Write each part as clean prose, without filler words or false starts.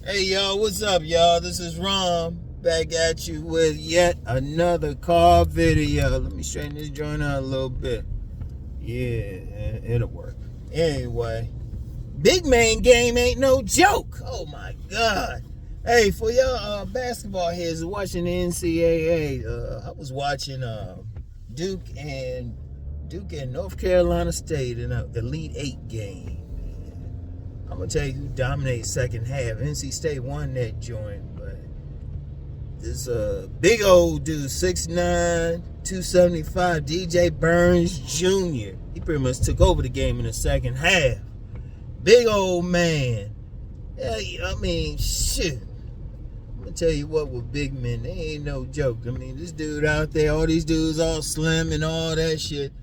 Hey y'all, what's up y'all? This is Rom back at you with yet another car video. Let me straighten this joint out a little bit. Yeah, it'll work. Anyway, big man game ain't no joke. Oh my god. Hey, for y'all basketball heads watching the NCAA, I was watching Duke and North Carolina State in an Elite 8 game. I'm going to tell you who dominated second half. NC State won that joint, but this big old dude, 6'9", 275, DJ Burns Jr. He pretty much took over the game in the second half. Big old man. Yeah, I mean, shit. I'm going to tell you what, with big men, they ain't no joke. I mean, this dude out there, all these dudes all slim and all that shit.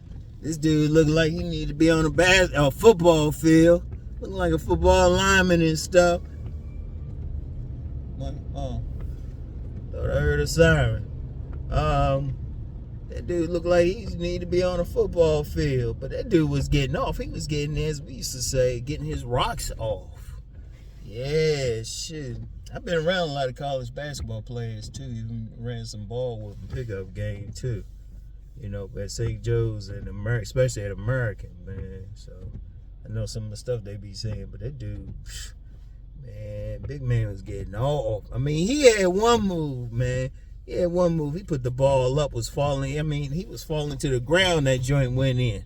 This dude looked like he needed to be on a football field. Looking like a football lineman and stuff. Oh, thought I heard a siren. That dude looked like he needed to be on a football field. But that dude was getting off. He was getting, as we used to say, getting his rocks off. Yeah, shit. I've been around a lot of college basketball players, too. Even ran some ball with a pickup game, too. You know, at St. Joe's and especially at American, man. So I know some of the stuff they be saying, but that dude, man, big man was getting off. I mean, he had one move, man. He had one move. He put the ball up, was falling. I mean, he was falling to the ground. That joint went in.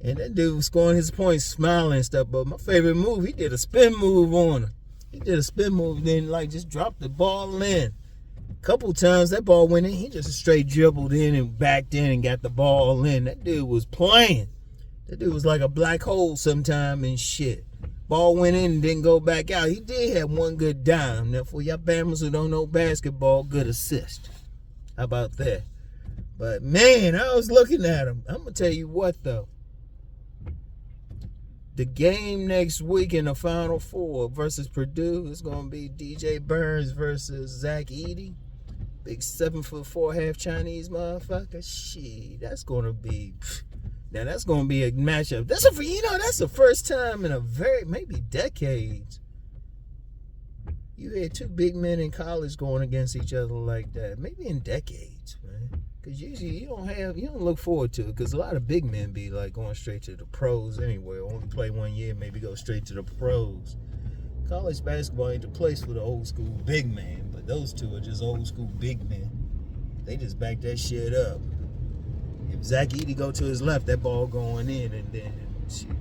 And that dude was scoring his points, smiling and stuff. But my favorite move, he did a spin move on him. He did a spin move, then like just dropped the ball in. A couple times that ball went in. He just straight dribbled in and backed in and got the ball in. That dude was playing. That dude was like a black hole sometime and shit. Ball went in and didn't go back out. He did have one good dime. Now, for y'all Bammers who don't know basketball, good assist. How about that? But, man, I was looking at him. I'm going to tell you what, though. The game next week in the Final Four versus Purdue is going to be DJ Burns versus Zach Edey. Big 7'4" half Chinese motherfucker. Shit, that's going to be... Now that's gonna be a matchup. That's the first time in maybe decades you had two big men in college going against each other like that. Maybe in decades, man. Because usually you don't look forward to it. Because a lot of big men be like going straight to the pros anyway. Only play 1 year, maybe go straight to the pros. College basketball ain't the place for the old school big man. But those two are just old school big men. They just back that shit up. If Zach Edey go to his left, that ball going in, and then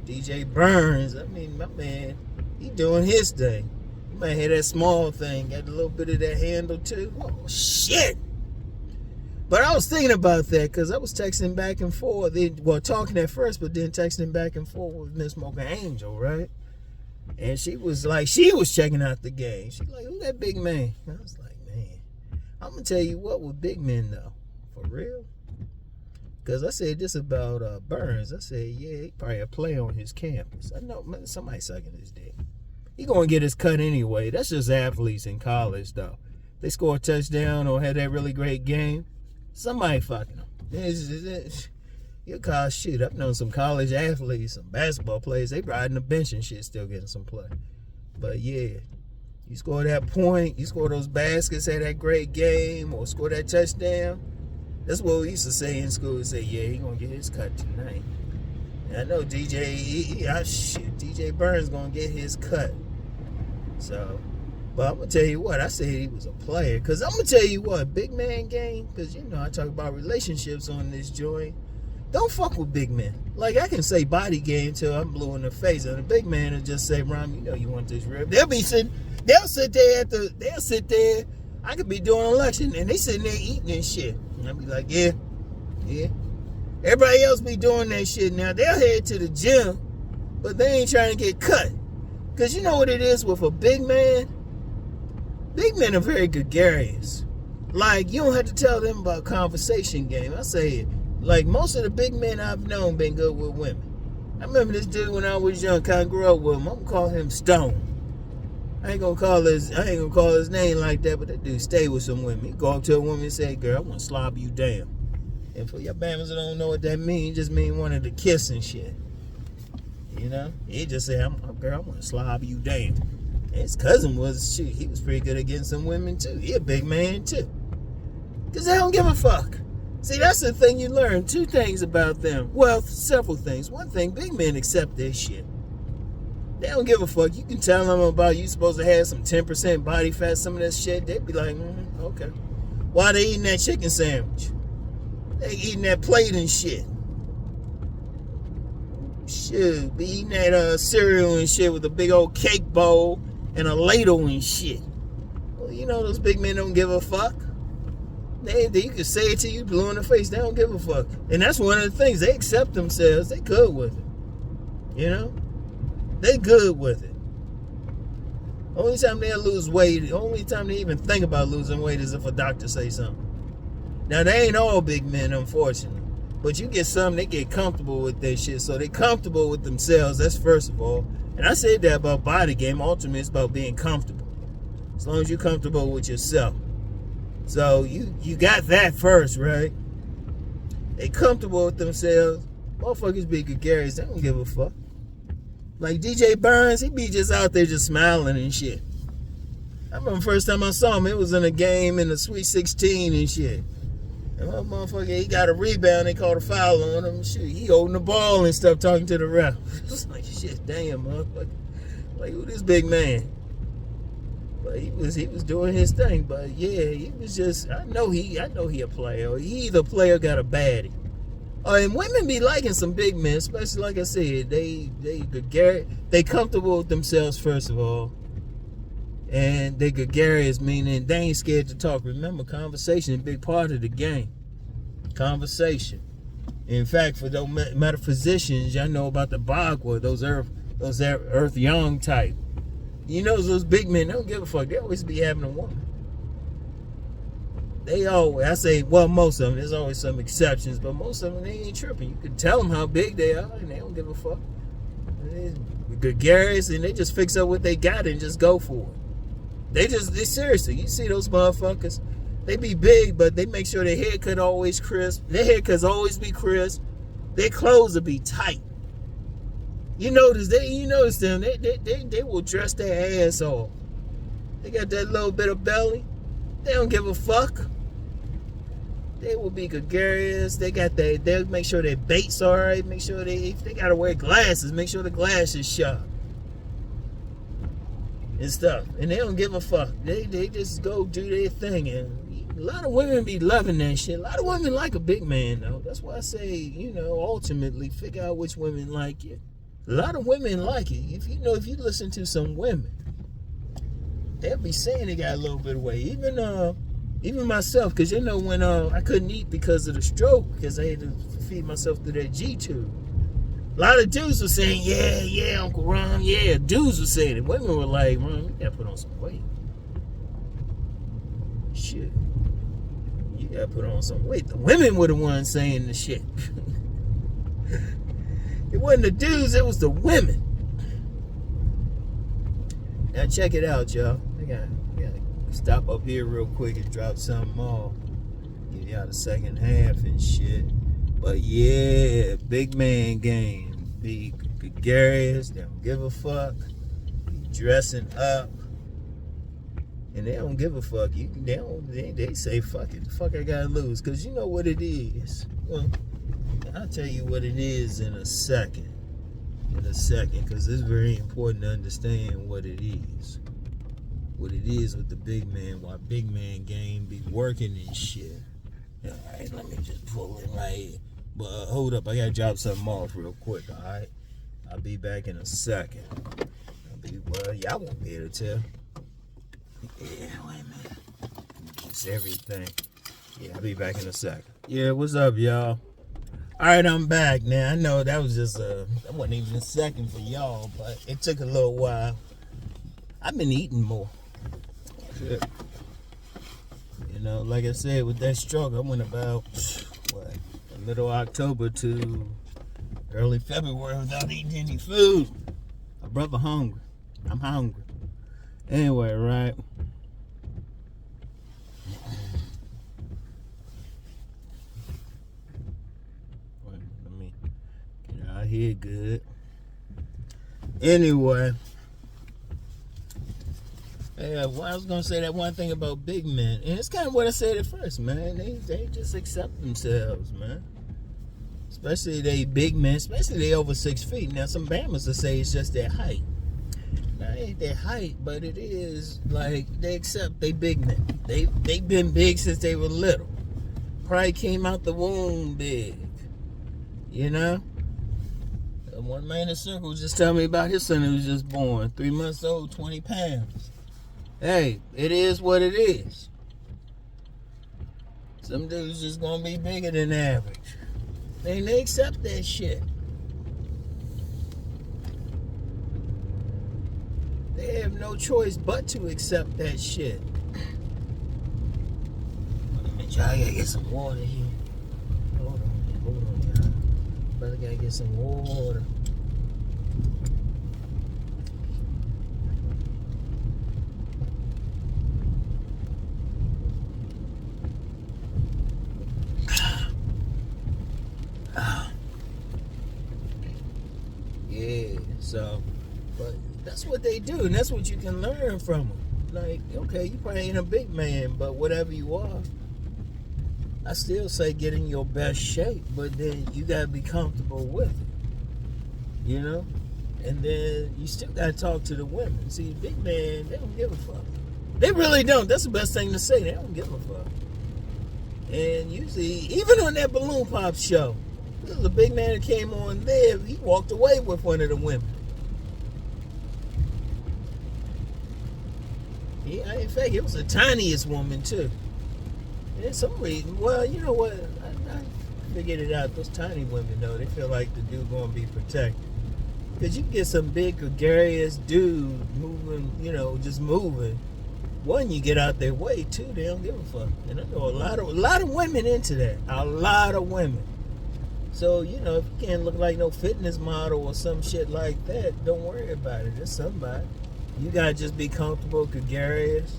DJ Burns, I mean, my man, he doing his thing. You might hear that small thing, got a little bit of that handle too. Oh shit! But I was thinking about that because I was texting back and forth. Talking at first, but then texting back and forth with Miss Mocha Angel, right? And she was checking out the game. She's like, "Who that big man?" And I was like, "Man, I'm gonna tell you what with big men though, for real." Because I said this about Burns. I said, yeah, he probably a play on his campus. I know somebody sucking his dick. He going to get his cut anyway. That's just athletes in college, though. They score a touchdown or had that really great game, somebody fucking them. You call shit. I've known some college athletes, some basketball players, they riding the bench and shit, still getting some play. But, yeah, you score that point, you score those baskets, had that great game, or score that touchdown. That's what we used to say in school. We say, yeah, he gonna get his cut tonight. And I know DJ Burns gonna get his cut. So, but I'm gonna tell you what, I said he was a player. Cause I'm gonna tell you what, big man game, cause you know I talk about relationships on this joint. Don't fuck with big men. Like I can say body game till I'm blue in the face, and a big man will just say, Ron, you know you want this rib. They'll sit there. I could be doing an election and they sitting there eating and shit. And I'll be like, yeah. Everybody else be doing that shit now. They'll head to the gym, but they ain't trying to get cut. Because you know what it is with a big man? Big men are very gregarious. Like, you don't have to tell them about conversation game. I say it. Like, most of the big men I've known been good with women. I remember this dude when I was young, kind of grew up with him. I'm going to call him Stone. I ain't gonna call his name like that, but that dude stay with some women. He go up to a woman and say, girl, I want to slob you down. And for your Bammers that don't know what that means, it just mean wanted to kiss and shit. You know? He just say, girl, I want to slob you down. His cousin was, shoot, he was pretty good at getting some women too. He a big man too. Because they don't give a fuck. See, that's the thing you learn. Two things about them. Well, several things. One thing, big men accept their shit. They don't give a fuck. You can tell them about you supposed to have some 10% body fat, some of that shit. They'd be like, okay. Why they eating that chicken sandwich? They eating that plate and shit. Shoot, be eating that cereal and shit with a big old cake bowl and a ladle and shit. Well, you know those big men don't give a fuck. You can say it to you blue in the face. They don't give a fuck. And that's one of the things. They accept themselves. They good with it. You know? They good with it. Only time they lose weight, the only time they even think about losing weight is if a doctor say something. Now, they ain't all big men, unfortunately. But you get some, they get comfortable with their shit. So they comfortable with themselves. That's first of all. And I said that about body game. Ultimately, it's about being comfortable. As long as you're comfortable with yourself. So you got that first, right? They comfortable with themselves. Motherfuckers be gregarious. They don't give a fuck. Like DJ Burns, he be just out there just smiling and shit. I remember the first time I saw him, it was in a game in the Sweet 16 and shit. And my motherfucker, he got a rebound, they called a foul on him. Shit, he holding the ball and stuff, talking to the ref. It's like, shit, damn, motherfucker. Like, who this big man? But he was doing his thing. But yeah, he was just, I know he a player. He either player or got a baddie. And women be liking some big men, especially like I said, they comfortable with themselves first of all. And they gregarious, meaning they ain't scared to talk. Remember, conversation is a big part of the game. Conversation. In fact, for those metaphysicians, y'all know about the Bagua, those earth young type. You know those big men, they don't give a fuck. They always be having a woman. They always, I say, well, most of them. There's always some exceptions, but most of them, they ain't tripping. You can tell them how big they are, and they don't give a fuck. They're gregarious, and they just fix up what they got and just go for it. They seriously, you see those motherfuckers, they be big, but they make sure their haircut always crisp. Their haircuts always be crisp. Their clothes will be tight. You notice them, they will dress their ass off. They got that little bit of belly. They don't give a fuck. They will be gregarious. They'll make sure their bait's all right. Make sure if they gotta wear glasses, make sure the glass is sharp. And stuff. And they don't give a fuck. They just go do their thing. And a lot of women be loving that shit. A lot of women like a big man though. That's why I say, ultimately figure out which women like it. A lot of women like it. If you listen to some women, they'll be saying they got a little bit of weight. Even myself, because when I couldn't eat because of the stroke, because I had to feed myself through that G-tube. A lot of dudes were saying, yeah, Uncle Rom, yeah. Dudes were saying it. Women were like, Rom, you gotta put on some weight. Shit. You gotta put on some weight. The women were the ones saying the shit. It wasn't the dudes, it was the women. Now check it out, y'all. I gotta stop up here real quick and drop something off. Give y'all the second half and shit. But yeah, big man game. Be gregarious, they don't give a fuck. Be dressing up. And they don't give a fuck. They say fuck it. The fuck I gotta lose. Cause you know what it is. Well, I'll tell you what it is in a second. Because it's very important to understand what it is. What it is with the big man, why big man game be working and shit. Alright, let me just pull it right here. But hold up, I gotta drop something off real quick, alright? I'll be back in a second. Y'all won't be able to tell. Yeah, wait a minute. It's everything. Yeah, I'll be back in a second. Yeah, what's up, y'all? Alright, I'm back now. I know that was just that wasn't even a second for y'all, but it took a little while. I've been eating more. Shit. Like I said, with that stroke, I went about middle October to early February without eating any food. My brother hungry. I'm hungry. Anyway, right? Let me get out here good. Anyway, Yeah, well, I was gonna say that one thing about big men, and it's kind of what I said at first, man. They just accept themselves, man. Especially they big men, especially they over 6 feet. Now some Bammers will say it's just their height. Now it ain't their height, but it is like they accept they big men. They been big since they were little. Probably came out the womb big, you know. One man in the circle just tell me about his son who was just born, 3 months old, 20 pounds. Hey, it is what it is. Some dudes just gonna be bigger than average. They accept that shit. They have no choice but to accept that shit. Y'all gotta get some water here. Hold on, y'all. Brother gotta get some water. Yeah, so, but that's what they do, and that's what you can learn from them. Like, okay, you probably ain't a big man, but whatever you are, I still say get in your best shape, but then you gotta be comfortable with it, you know? And then you still gotta talk to the women. See, big men, they don't give a fuck. They really don't. That's the best thing to say. They don't give a fuck. And usually, even on that Balloon Pop show, there was a big man that came on there, he walked away with one of the women. Yeah, in fact, it was the tiniest woman, too. And some reason, well, you know what? I figured it out. Those tiny women, though, they feel like the dude going to be protected. Because you can get some big, gregarious dude moving, you know, just moving. One, you get out their way. Two, they don't give a fuck. And I know a lot of women into that. A lot of women. So, you know, if you can't look like no fitness model or some shit like that, don't worry about it. It's somebody. You got to just be comfortable, gregarious,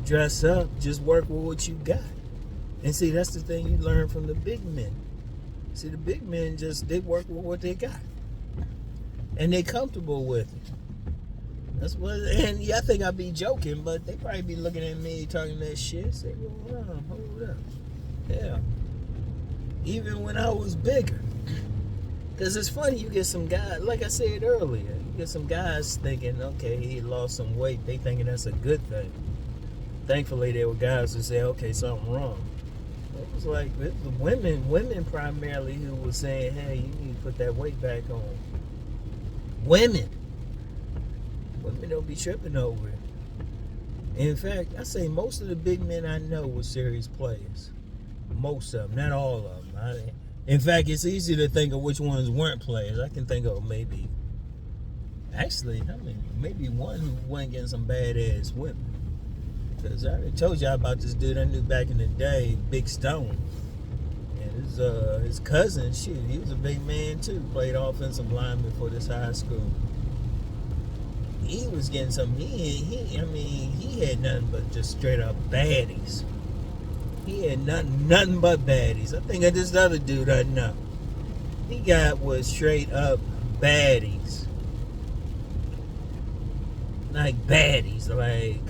dress up, just work with what you got. And see, that's the thing you learn from the big men. See, the big men they work with what they got. And they comfortable with it. That's what, and yeah, I think I be joking, but they probably be looking at me talking that shit. Say, well, hold up. Yeah. Even when I was bigger. Because it's funny, you get some guys, like I said earlier, you get some guys thinking, okay, he lost some weight. They thinking that's a good thing. Thankfully, there were guys who say, okay, something wrong. It was like, it was women primarily who were saying, hey, you need to put that weight back on. Women don't be tripping over it. In fact, I say most of the big men I know were serious players. Most of them, not all of them. In fact, it's easy to think of which ones weren't players. I can think of maybe one who wasn't getting some badass women. Because I already told y'all about this dude I knew back in the day, Big Stone. And his cousin, he was a big man too. Played offensive lineman for this high school. He was getting some. He had nothing but just straight up baddies. He had nothing but baddies. I think of this other dude I know. He was straight up baddies. Like baddies, like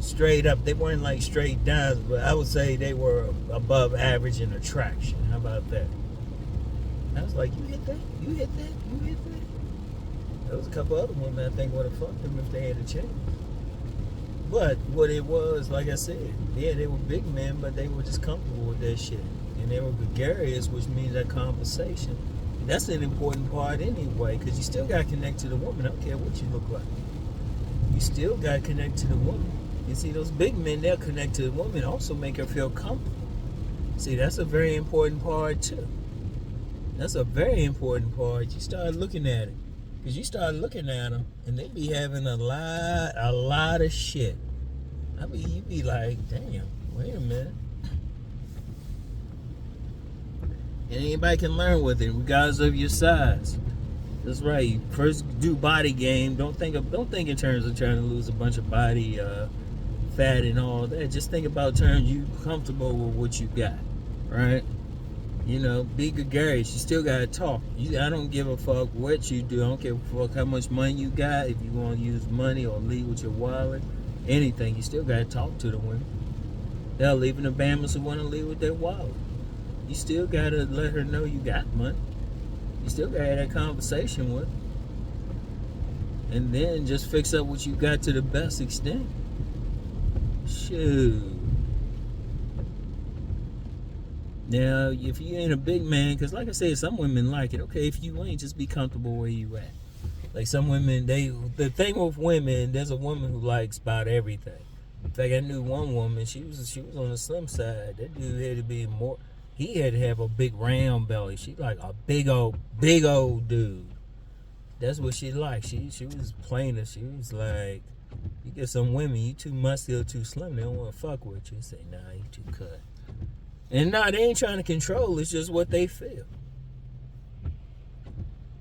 straight up. They weren't like straight downs, but I would say they were above average in attraction. How about that? I was like, you hit that? You hit that? You hit that? There was a couple other women I think would have fucked them if they had a chance. But what it was, like I said, yeah, they were big men, but they were just comfortable with that shit. And they were gregarious, which means that conversation. That's an important part anyway, because you still got to connect to the woman. I don't care what you look like. You still got to connect to the woman. You see, those big men, they'll connect to the woman, also make her feel comfortable. See, that's a very important part, too. That's a very important part. You start looking at it. Because you start looking at them, and they be having a lot of shit. I mean, you be like, damn, wait a minute. And anybody can learn with it, regardless of your size. That's right. You first do body game. Don't think in terms of trying to lose a bunch of body fat and all that. Just think about terms you comfortable with what you got, right? You know, be gregarious. You still gotta talk. I don't give a fuck what you do. I don't give a fuck how much money you got. If you want to use money or leave with your wallet, anything, you still gotta talk to the women. They'll leave in the Bahamas who want to leave with their wallet. You still gotta let her know you got money. You still gotta have that conversation with her. And then just fix up what you got to the best extent. Shoot. Now, if you ain't a big man, because like I said, some women like it. Okay, if you ain't, just be comfortable where you at. Like some women, the thing with women, there's a woman who likes about everything. In fact, I knew one woman, she was on the slim side. That dude had to be more, he had to have a big round belly. She like a big old dude. That's what she liked. She was plainer. She was like, you get some women, you too muscular, too slim, they don't want to fuck with you. Say, nah, you too cut. And nah, they ain't trying to control. It's just what they feel.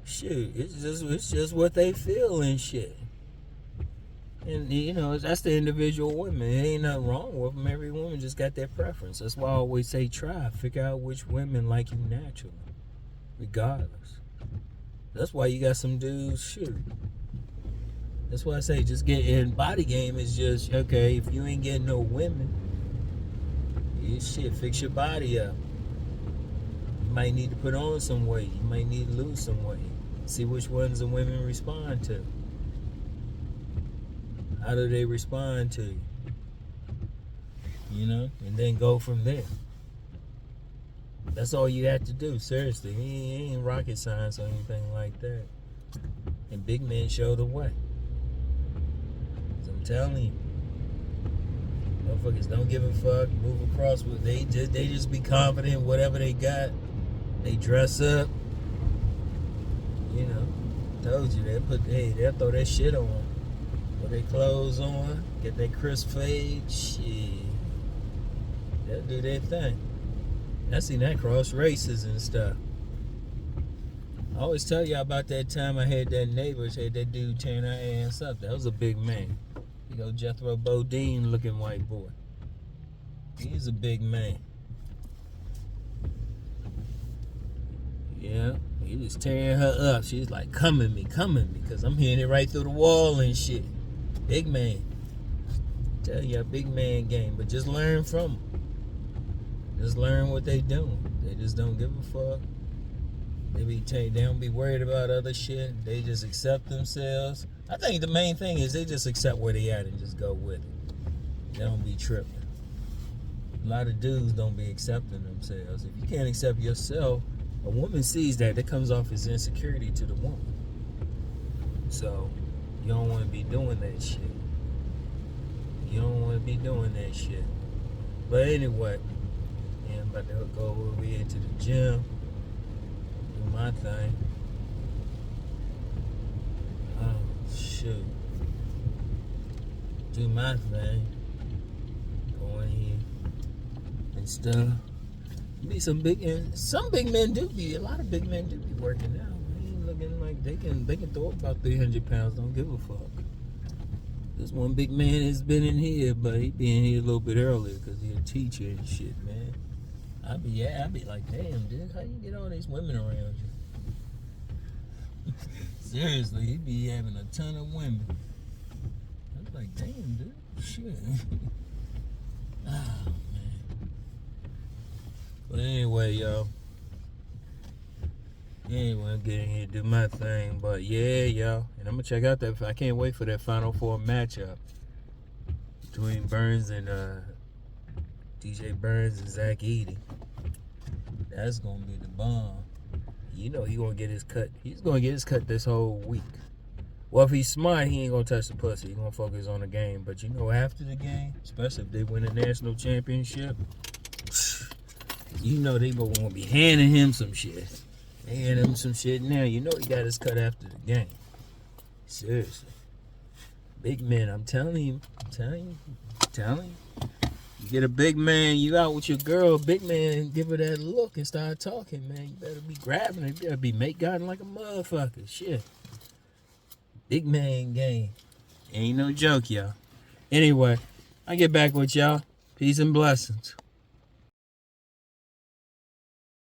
Shoot, it's just what they feel and shit. And you know, that's the individual women. It ain't nothing wrong with them. Every woman just got their preference. That's why I always say try. Figure out which women like you naturally, regardless. That's why you got some dudes. Shoot. That's why I say just get in. Body game is just okay. If you ain't getting no women, shit, fix your body up. You might need to put on some weight. You might need to lose some weight. See which ones the women respond to. How do they respond to you? You know, and then go from there. That's all you have to do. Seriously, he ain't rocket science or anything like that. And big men show the way. 'Cause I'm telling you. Motherfuckers don't give a fuck. Move across with they just be confident whatever they got. They dress up. You know, told you they'll throw that shit on. Put their clothes on, get that crisp fade. Shit, they'll do their thing. I seen that cross races and stuff. I always tell y'all about that time I had that neighbors had that dude tearing her ass up. That was a big man. You know, Jethro Bodine looking white boy. He's a big man. Yeah, he was tearing her up. She's like, come at me, because I'm hearing it right through the wall and shit. Big man. Tell you a big man game, but just learn from them. Just learn what they doing. They just don't give a fuck. They don't be worried about other shit. They just accept themselves. I think the main thing is they just accept where they at and just go with it. They don't be tripping. A lot of dudes don't be accepting themselves. If you can't accept yourself, a woman sees that. That comes off as insecurity to the woman. So, you don't want to be doing that shit. You don't want to be doing that shit. But anyway, yeah, I'm about to go over here to the gym. Do my thing. Oh, shoot. Do my thing. Go in here and stuff. Be some big men do be. A lot of big men do be working out. They ain't looking like they can throw about 300 pounds. Don't give a fuck. This one big man has been in here, but he be in here a little bit earlier because he's a teacher and shit, man. I be like, damn, dude, how you get all these women around you? Seriously, he be having a ton of women. I was like, damn, dude, shit. Oh, man. But anyway, y'all. Anyway, I'm getting here to do my thing. But yeah, y'all. And I'm going to check out that. I can't wait for that Final Four matchup between Burns and DJ Burns and Zach Edey. That's going to be the bomb. You know he's going to get his cut. He's going to get his cut this whole week. Well, if he's smart, he ain't going to touch the pussy. He's going to focus on the game. But you know, after the game, especially if they win a national championship, you know they going to be handing him some shit. They handing him some shit now. You know he got his cut after the game. Seriously. Big man, I'm telling you. You get a big man, you out with your girl, big man, give her that look and start talking, man. You better be grabbing her. You better be make-gotten like a motherfucker. Shit. Big man game. Ain't no joke, y'all. Anyway, I get back with y'all. Peace and blessings.